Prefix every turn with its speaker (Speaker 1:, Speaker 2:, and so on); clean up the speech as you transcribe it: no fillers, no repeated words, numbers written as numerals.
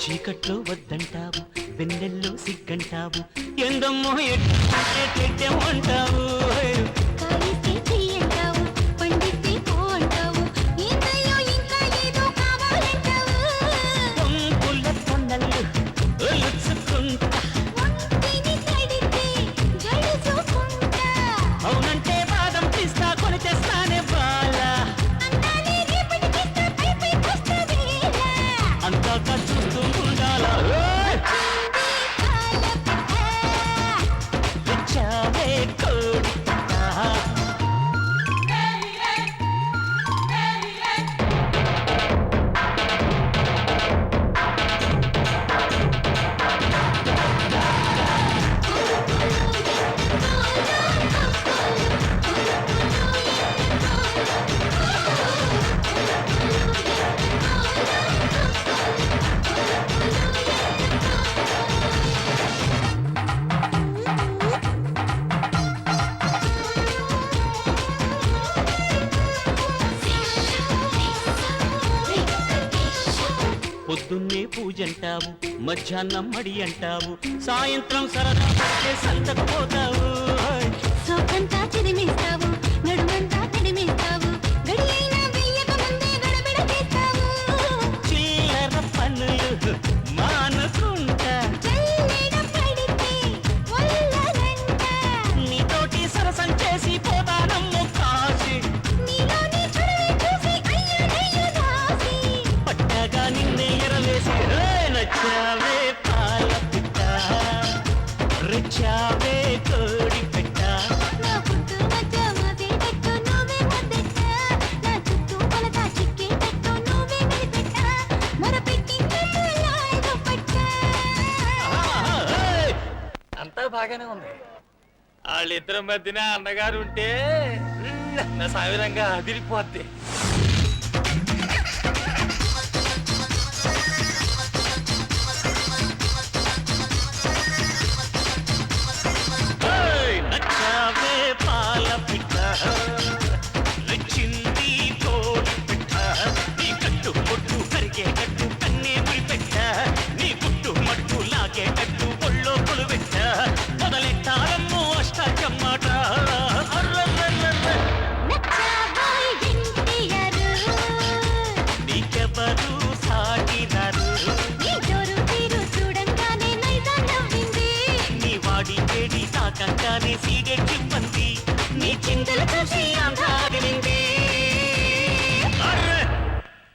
Speaker 1: చీకట్లో వద్దంటావు, వెన్నెల్లో సిగ్గంటావు, ఎందమ్మో ఎట్టేమంటావు, అవునంటే బాదం పిస్తా కొని తెస్తానే బాలా, అంతాక చూస్తూ ఉండాలా, వచ్చావే కోడి పొద్దున్నే పూజంటావు, మధ్యాహ్నం మడి అంటావు, సాయంత్రం సరదా సంతకు పోతావు,
Speaker 2: సోకంతా చిరిమిస్తావు, నడుమంతా తిరిమిస్తావు, గడియైనా వెయ్యక ముందే గడబిడ చేస్తావు,
Speaker 1: చిల్లర పనులు మానుకుంటా,
Speaker 2: చల్లెడ పడితే వల్లనంట,
Speaker 1: నీతోటి సరసం చేసి పోతానమ్ము కాశీ,
Speaker 2: నీలోని చొరవే చూసి అయ్యో దాసి,
Speaker 1: పట్టగా నిన్నే ఎరవేసి నచ్చావే పాల పిట్ట, రెచ్చావే కోడి పెట్ట,
Speaker 2: నా పుట్టు మధ్య మదేటట్టు నువ్వే ముద్దెట్ట, నా చుట్టూ కొలత చిక్కేటట్టు నువ్వే మెలిపెట్ట, మొరపెట్టి లాయలు పట్ట.
Speaker 3: అంతా బాగానే ఉంది. వాళ్ళిద్దరి మధ్యన అన్నగారు ఉంటే నా సావిరంగా అదిరిపోద్ది.
Speaker 1: నచ్చావే పాల పిట్ట, రెచ్చింది కోడి పెట్ట, నీ కట్టు పొట్టు కరిగేటట్టు కన్నే పెట్ట, నీ గుట్టు మట్టు లాగేటట్టు ఒళ్ళో కొలువెట్ట, మొదలెట్టారమ్మో అష్టాచమ్మాట,
Speaker 2: నచ్చావోయ్ ఎన్టీఆర్,
Speaker 1: నీకెవరు సాటిరారు,
Speaker 2: నీ జోరు తీరు చూడంగానే నైజాం నవ్వింది,
Speaker 1: నీ వాడి కేడి తాకంగానే సీడెక్కి